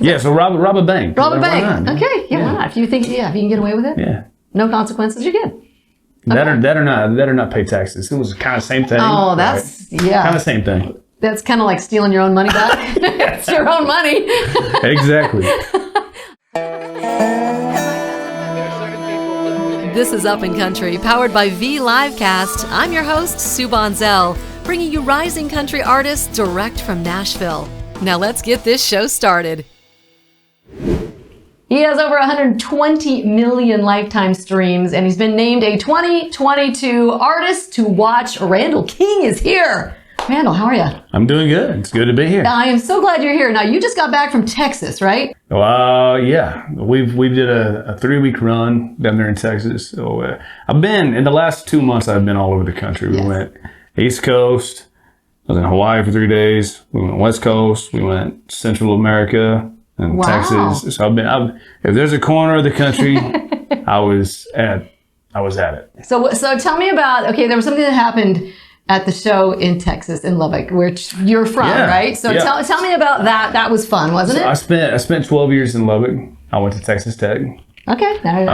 Yeah, so rob a bank. Rob a bank. Why not? Okay, yeah, why not? If you think, if you can get away with it, no consequences, you're good. That or not pay taxes. It was kind of same thing. Oh, that's kind of same thing. That's kind of like stealing your own money back. It's your own money. Exactly. This is Up and Country, powered by vLiveCast. I'm your host, Sue Bonzel, bringing you rising country artists direct from Nashville. Now let's get this show started. He has over 120 million lifetime streams, and he's been named a 2022 Artist to Watch. Randall King is here. Randall, how are you? I'm doing good. It's good to be here. I am so glad you're here. Now, you just got back from Texas, right? Yeah. We did a 3-week run down there in Texas. So I've been, in the last 2 months, I've been all over the country. We went East Coast. I was in Hawaii for 3 days. We went West Coast. We went Central America and Texas. So if there's a corner of the country, I was at it. So tell me about, there was something that happened at the show in Texas, in Lubbock, which you're from, right? So tell me about that. That was fun, wasn't it? I spent 12 years in Lubbock. I went to Texas Tech. Okay. I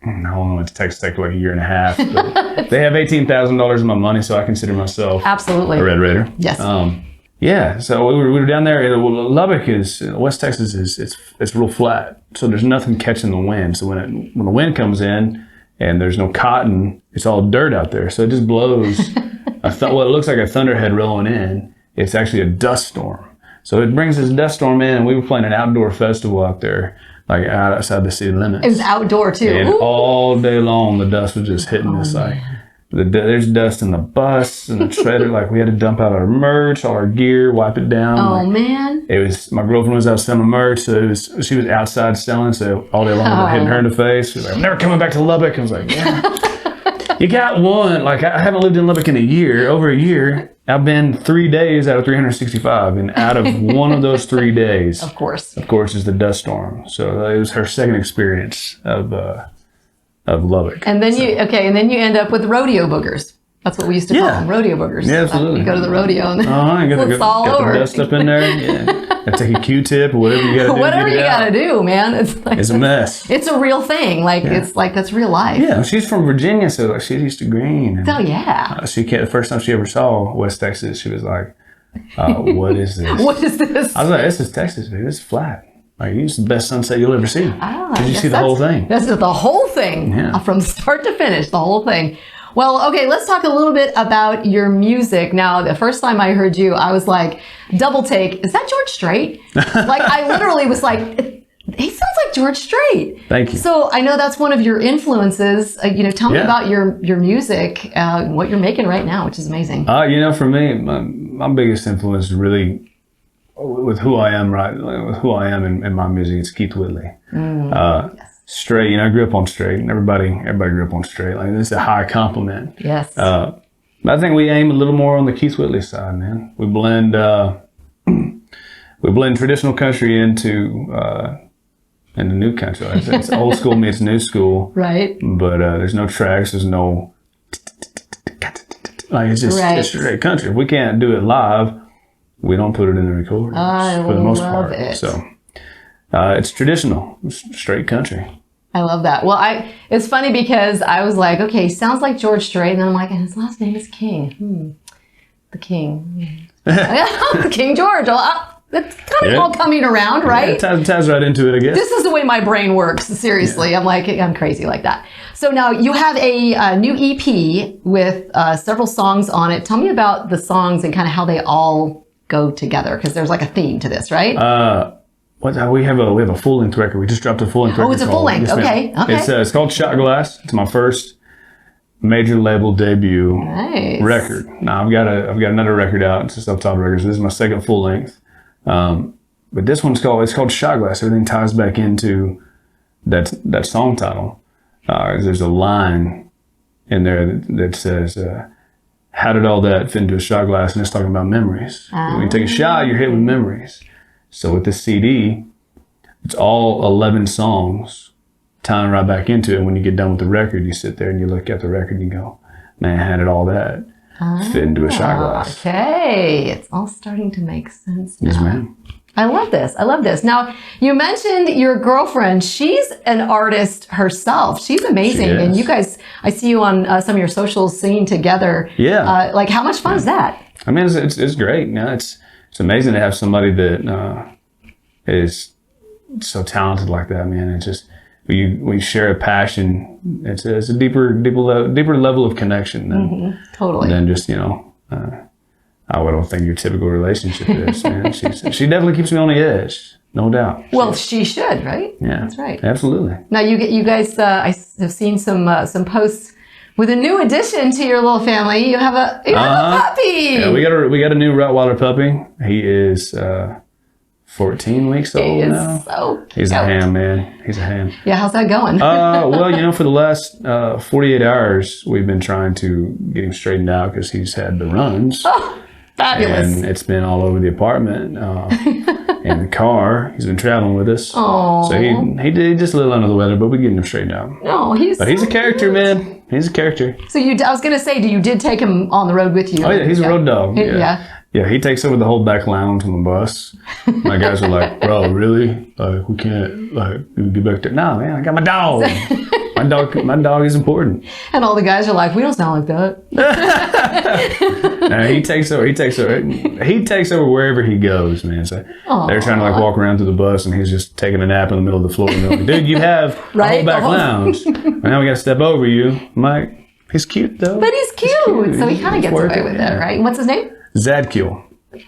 only went to Texas Tech like a year and a half. But they have $18,000 in my money, so I consider myself absolutely a Red Raider. Yes. So we were down there. Lubbock West Texas it's real flat, so there's nothing catching the wind. So when the wind comes in and there's no cotton, it's all dirt out there. So it just blows. What looks like a thunderhead rolling in, it's actually a dust storm. So it brings this dust storm in, and we were playing an outdoor festival out there, like outside the city limits. It was outdoor too. And all day long, the dust was just hitting us. Like there's dust in the bus and the trailer. Like we had to dump out our merch, all our gear, wipe it down. Oh man! It was my girlfriend was out selling merch, so she was outside selling. So all day long, we're hitting her in the face. She was like, "I'm never coming back to Lubbock." I was like, "Yeah." You got one. Like, I haven't lived in Lubbock in over a year. I've been 3 days out of 365, and out of one of those 3 days, of course, is the dust storm. So it was her second experience of Lubbock. And then you end up with rodeo boogers. That's what we used to call them, rodeo boogers. Yeah, absolutely. You go to the rodeo and it's all over. The dust up in there. Yeah. Take a Q-tip or whatever you got to do. Whatever you got to do, man. It's a mess. It's a real thing. It's like that's real life. Yeah, she's from Virginia, so she's used to green. And, the first time she ever saw West Texas, she was like, "What is this? What is this?" I was like, "This is Texas, dude. It's flat. Like, it's the best sunset you'll ever see. Did you see the whole thing? That's the whole thing, from start to finish, the whole thing." Well, okay, let's talk a little bit about your music. Now, the first time I heard you, I was like, double take, is that George Strait? Like, I literally was like, he sounds like George Strait. Thank you. So I know that's one of your influences. Tell me about your music, what you're making right now, which is amazing. For me, my biggest influence is really with who I am, with who I am in my music. It's Keith Whitley. Yes. Strait, I grew up on Strait, and everybody grew up on Strait. Like, this is a high compliment. Yes. I think we aim a little more on the Keith Whitley side, man. We blend traditional country into new country. It's old school meets new school. Right. But there's no tracks. There's no it's just it's straight country. If we can't do it live, we don't put it in the recordings for the most part. It. So. It's traditional, straight country. I love that. Well, it's funny because I was like, okay, sounds like George Strait, and then I'm like, and his last name is King. The King. King George. That's kind of all coming around, right? Yeah, it ties right into it, I guess. This is the way my brain works, seriously. Yeah. I'm crazy like that. So now you have a new EP with several songs on it. Tell me about the songs and kind of how they all go together, because there's like a theme to this, right? We have a full length record. We just dropped a full length record. Oh, it's a full length. Okay. It's called Shot Glass. It's my first major label debut record. Now I've got another record out. It's a self-titled record. So this is my second full length. But this one's called Shot Glass. Everything ties back into that song title. There's a line in there that says, "How did all that fit into a shot glass?" And it's talking about memories. When you take a shot, you're hit with memories. So with this CD, it's all 11 songs tying right back into it. When you get done with the record, you sit there and you look at the record and you go, "Man, how did all that fit into a shot glass?" Okay, it's all starting to make sense now. Yes, ma'am. I love this. I love this. Now, you mentioned your girlfriend. She's an artist herself. She's amazing. And you guys, I see you on some of your socials singing together. Yeah. Like, how much fun is that? I mean, it's great. You know, it's amazing to have somebody that is so talented like that, man. It's just, we share a passion. It's a deeper level of connection than just, you know, I don't think your typical relationship is, man. She definitely keeps me on the edge, no doubt. Well, she should, right? Yeah, that's right. Absolutely. Now you guys, I have seen some posts with a new addition to your little family. You have a puppy. Yeah, we got a new Rottweiler puppy. He is 14 weeks old now. So cute. He's a ham, man. He's a ham. Yeah, how's that going? Well, you know, for the last 48 hours, we've been trying to get him straightened out because he's had the runs. Oh, fabulous. And it's been all over the apartment, in the car. He's been traveling with us. Oh. So he did just a little under the weather, but we're getting him straightened out. No, he's a character, man. He's a character. So I was going to say, you did take him on the road with you? Oh, yeah, he's a road dog. Yeah, he takes over the whole back lounge on the bus. My guys are like, bro, really? We can't, get back there. No, man, I got my dog. My dog is important. And all the guys are like, we don't sound like that. No, he takes over. He takes over wherever he goes, man. So they're trying to walk around through the bus, and he's just taking a nap in the middle of the floor. And they're like, dude, you have a whole back lounge. Now we got to step over you. I'm like, he's cute though. But he's cute. So he kind of gets away with it, right? What's his name? Zadkiel.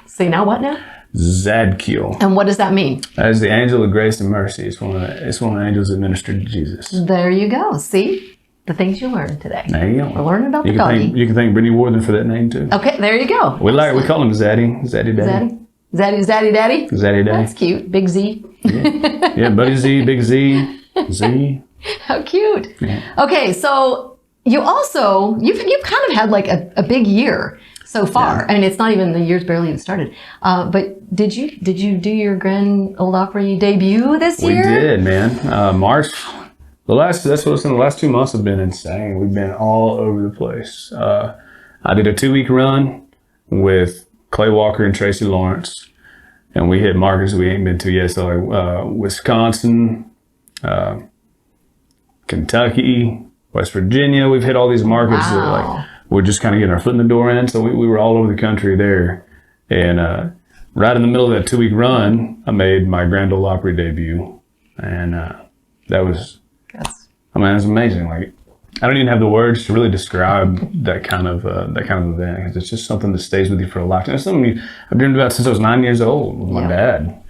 See, now what now? Zadkiel. And what does that mean? That is the angel of grace and mercy. It's one of the angels that ministered to Jesus. There you go. See? The things you learned today. There you go. We're learning about the doggy. You can thank Brittany Warden for that name too. Okay, there you go. We call him Zaddy. Zaddy Daddy. Zaddy Daddy? Zaddy Daddy. That's cute. Big Z. Yeah, Buddy Z, Big Z, Z. How cute. Yeah. Okay, so you've kind of had like a big year so far. Yeah. I mean, it's not even, the year's barely even started. But did you do your Grand Ol Opry debut this year? We did, man. March. That's what's in the last 2 months have been insane. We've been all over the place. I did a 2-week run with Clay Walker and Tracy Lawrence, and we hit markets we ain't been to yet. So like Wisconsin, Kentucky, West Virginia. We've hit all these markets that we're just kind of getting our foot in the door in. So we were all over the country there, and right in the middle of that 2-week run, I made my Grand Ol Opry debut, and that was. I mean, it's amazing. Like, I don't even have the words to really describe that kind of event, because it's just something that stays with you for a lifetime. It's something I've dreamed about since I was 9 years old with my dad,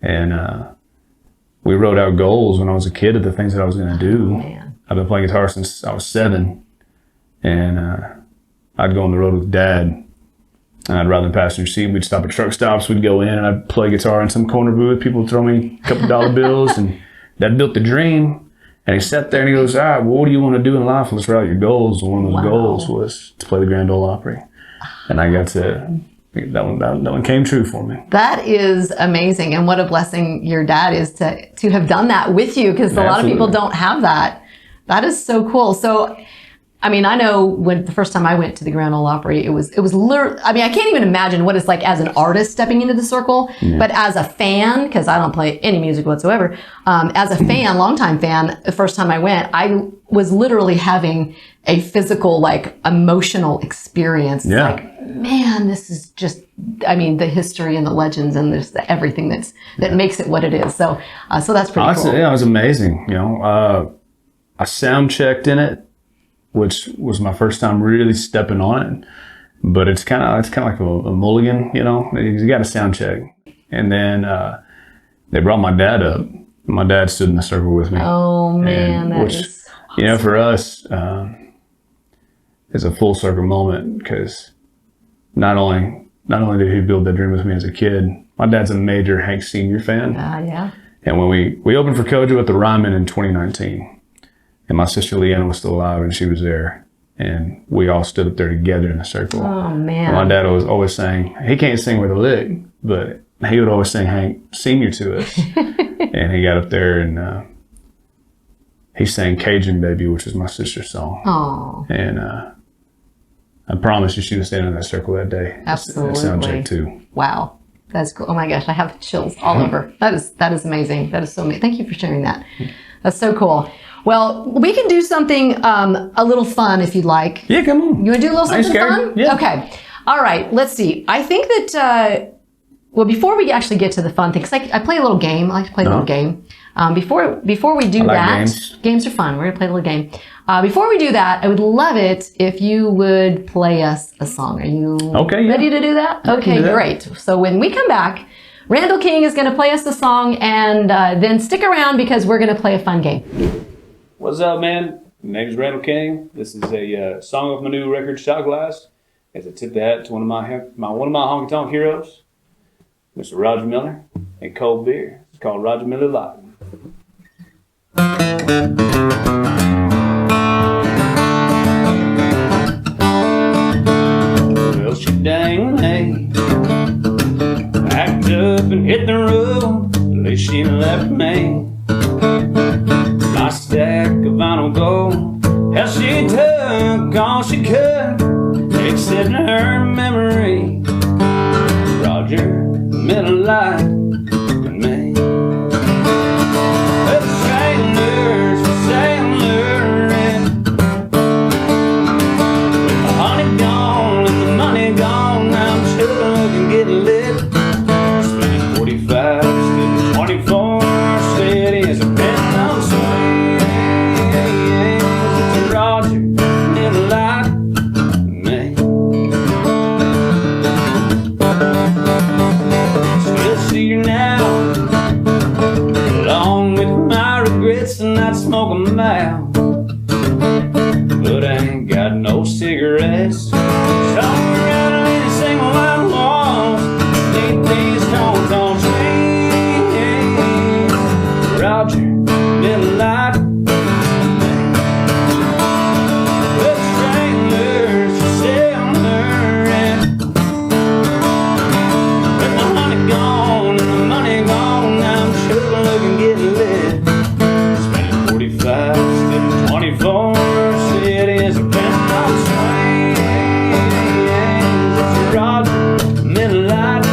and we wrote out goals when I was a kid of the things that I was going to do. I've been playing guitar since I was 7, and I'd go on the road with Dad, and I'd ride in the passenger seat. We'd stop at truck stops. We'd go in, and I'd play guitar in some corner booth. People would throw me a couple dollar bills, and Dad built the dream. And he sat there and he goes, all right, well, what do you want to do in life? Let's write your goals. And one of those goals was to play the Grand Ol Opry. And I got to, that one came true for me. That is amazing. And what a blessing your dad is to have done that with you, because a lot of people don't have that. That is so cool. So, I mean, I know when the first time I went to the Grand Ol Opry, it was literally, I mean, I can't even imagine what it's like as an artist stepping into the circle, but as a fan, because I don't play any music whatsoever, as a fan, longtime fan, the first time I went, I was literally having a physical, like, emotional experience. It's like, man, this is just, I mean, the history and the legends and there's everything that makes it what it is. So that's pretty cool. Yeah, it was amazing. You know, I sound checked in it, which was my first time really stepping on it. But it's kind of like a mulligan, you know. You got a sound check, and then they brought my dad up. My dad stood in the circle with me. Oh man, that is awesome. You know, for us, it's a full circle moment, because not only did he build that dream with me as a kid, my dad's a major Hank Sr. fan. Yeah. And when we opened for Kojo at the Ryman in 2019. And my sister Leanna was still alive, and she was there. And we all stood up there together in a circle. Oh, man. And my dad was always saying, he can't sing with a lick, but he would always sing Hank Senior to us. And he got up there and he sang Cajun Baby, which is my sister's song. Oh. And I promise you she was standing in that circle that day. Absolutely. At sound check too. Wow. That's cool. Oh my gosh, I have chills all over. That is amazing. That is so amazing. Thank you for sharing that. That's so cool. Well, we can do something a little fun if you'd like. Yeah, come on. You want to do a little something fun? Yeah. Okay. All right. Let's see. I think that, well, before we actually get to the fun thing, because I play a little game. I like to play a little game. Before we do that, games are fun. We're going to play a little game. Before we do that, I would love it if you would play us a song. Are you ready to do that? Okay, great. So when we come back, Randall King is going to play us the song, and then stick around because we're going to play a fun game. What's up, man? My name is Randall King. This is a song off my new record, Shot Glass. As I tip the hat to one of my honky tonk heroes, Mr. Roger Miller, and cold beer. It's called Roger Miller Light. Well, she dang hey, packed up and hit the road. At least she left me my stack of vinyl gold. Hell, she took all she could, except her memory. Roger Miller Light and me. The sailors were sailoring, with the honey gone and the money gone. Now I'm still looking, getting lit, spending 45, spending 24, steady as a pen on swing. It's Roger Miller Light and me. Still see you now, along with my regrets, and I'd smoke 'em out. But I ain't got no cigarettes. Somewhere out of any single white walls, need these tones on swing. Roger Miller Light. With trailers for sailors, with the honey gone and the money gone. Now I'm sure looking, getting lit, spending 45, spending 24, steady as a pen on swing. It's Roger Miller Light.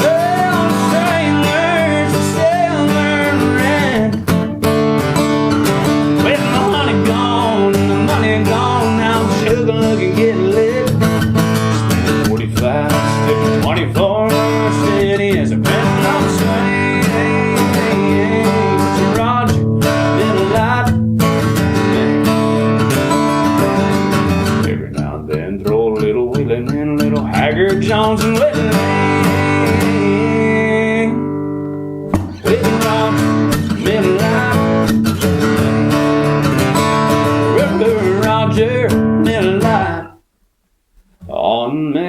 Well, sailors are sailoring, with the honey gone and the money gone. Now I'm sugar looking, getting lit, spending 45, spending 24, steady as a pen on swing. It's Roger Miller Light. Every now and then throw a little wheeling in, a little Haggard Jones and Whitney. With Roger Miller Light. Roger Miller Light on me.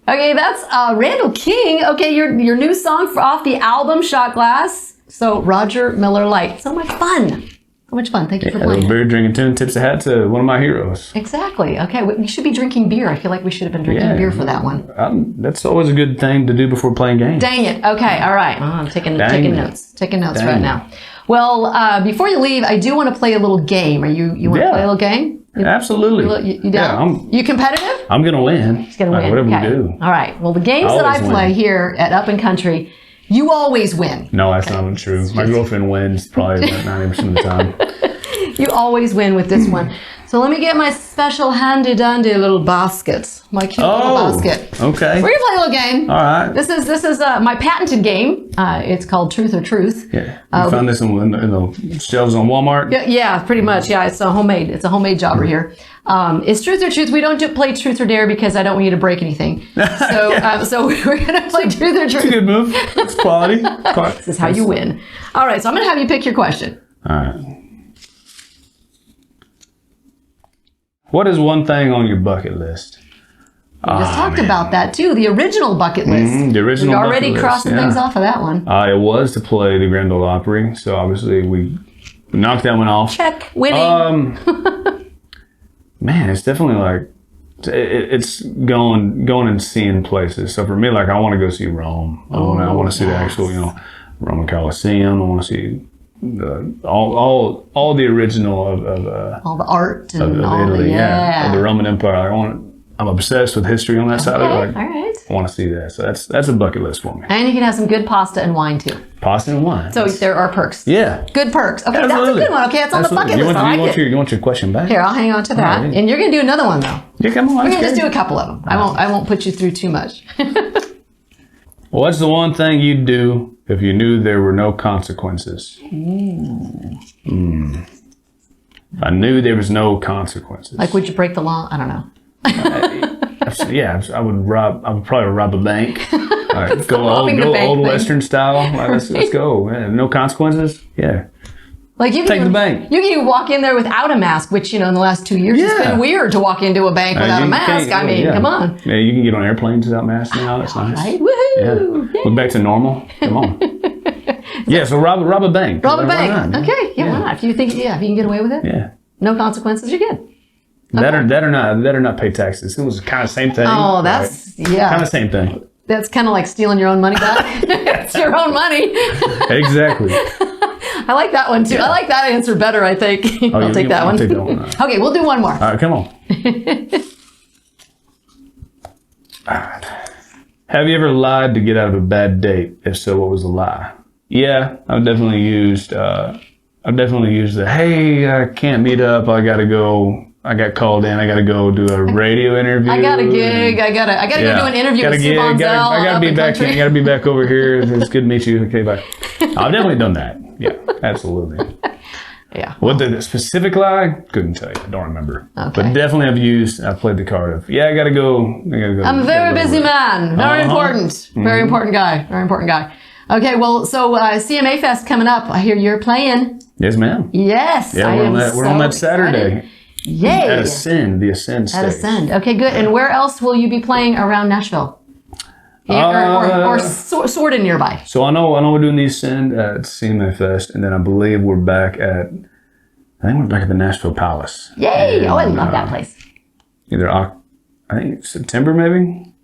Okay, that's Randall King. Okay, your new song off the album Shot Glass. So Roger Miller Light. So much fun. So much fun. Thank you for A playing. little beer drinking tune tips the hat to one of my heroes. Exactly. Okay, we should be drinking beer. I feel like we should have been drinking beer for that one. That's always a good thing to do before playing games. Dang it. Okay, all right. Oh, I'm taking notes. Taking notes Dang right it. now. Well, before you leave, I do want to play a little game. You want to play a little game? Absolutely. You down? You competitive? I'm going to win. He's going to win. Whatever Okay. we do. All right. Well, the games that I play here at Up and Country, you always win. No, that's not true. My girlfriend wins probably about 90% of the time. You always win with this one. So let me get my special handy-dandy little basket. My cute little basket. Okay. We're going to play a little game. All right. This is my patented game. It's called Truth or Truth. Yeah. You found this in the shelves on Walmart? Yeah, pretty much. Yeah, it's a homemade jobber here. It's Truth or Truth. We don't play Truth or Dare because I don't want you to break anything. So we're going to play Truth or Truth. It's a good move. It's quality. This is how you win. All right, so I'm going to have you pick your question. All right. What is one thing on your bucket list? We just talked about that too. The original bucket list. The original We're already bucket list, crossing things off of that one. It was to play the Grand Ol Opry, so obviously we knock that one off. Check. Winning. Man, it's definitely like it's going and seeing places. So for me, like I want to go see Rome. I want to see the actual, Roman Colosseum. I want to see all the original of all the art and of all Italy, of the Roman Empire. I'm obsessed with history on that side of it. Like, all right. I want to see that. So that's a bucket list for me. And you can have some good pasta and wine too. Pasta and wine. So there are perks. Yeah. Good perks. Okay, Absolutely. that's a good one. Okay, it's on the bucket list. You want your question back? Here, I'll hang on to that. Right. And you're going to do another one though. Yeah, come on. We're going to just do a couple of them. I won't put you through too much. Well, what's the one thing you'd do if you knew there were no consequences? If I knew there was no consequences. Like, would you break the law? I don't know. I would probably rob a bank. Right, go old Western style. Right, let's go. Yeah, no consequences. Yeah. Like you can the bank. You can even walk in there without a mask, which in the last 2 years it's been weird to walk into a bank without a mask. I mean, come on. Yeah, you can get on airplanes without masks now. That's nice. Right? Woohoo! Yeah. We're back to normal. Come on. So rob a bank. Rob a bank. Okay. Yeah. Why not? If you can get away with it. Yeah. No consequences. You're good. That or not pay taxes. It was kind of the same thing. Oh, that's kind of same thing. That's kind of like stealing your own money back. It's your own money. Exactly. I like that one too. Yeah. I like that answer better, I think. I'll take that one. Take that one. Okay, we'll do one more. All right, come on. All right. Have you ever lied to get out of a bad date? If so, what was the lie? Yeah, I've definitely used the, hey, I can't meet up. I got to go. I got called in. I got to go do a radio interview. I got a gig. I gotta go do an interview with Sue Bonzel. I got to be back. I got to be back over here. It's good to meet you. Okay, bye. I've definitely done that. Yeah, absolutely. Yeah. What the specific lie? Couldn't tell you. I don't remember. Okay. But definitely I've played the card of, I got to go. I'm a very busy man. Very important. Mm-hmm. Very important guy. Very important guy. Okay, well, so CMA Fest coming up. I hear you're playing. Yes, ma'am. Yes. Yeah, we're on that Saturday. Yay. At Ascend, the Ascend stage. At Ascend. Okay, good. And where else will you be playing around Nashville? Or sort of nearby? So I know we're doing the Ascend at CMA Fest, and then I believe we're back at the Nashville Palace. Yay! And, I love that place. Either I think September maybe,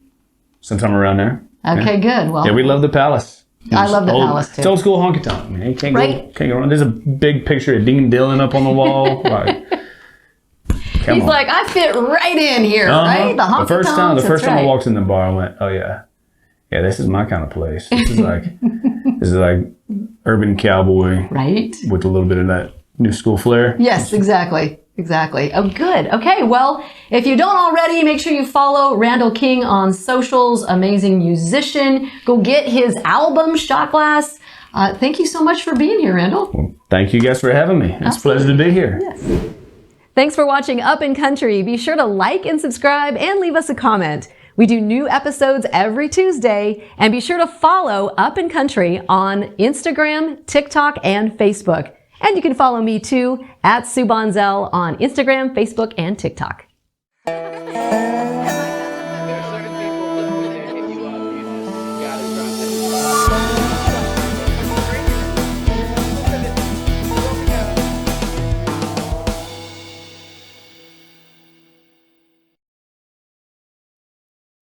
sometime around there. Okay, good. Well, we love the Palace. I love the Palace too. It's old school honky tonk, man. You can't go wrong. There's a big picture of Dean Dillon up on the wall. He's like, I fit right in here, right? The honky tonk. The first time I walked in the bar, I went, oh yeah, this is my kind of place. This is like urban cowboy, right? With a little bit of that new school flair. Yes, exactly. Oh, good. Okay, well, if you don't already, make sure you follow Randall King on socials. Amazing musician. Go get his album, Shot Glass. Thank you so much for being here, Randall. Well, thank you guys for having me. It's a pleasure to be here. Yes. Thanks for watching Up in Country. Be sure to like and subscribe and leave us a comment. We do new episodes every Tuesday, and be sure to follow Up in Country on Instagram, TikTok, and Facebook. And you can follow me too at Sue Bonzel on Instagram, Facebook, and TikTok.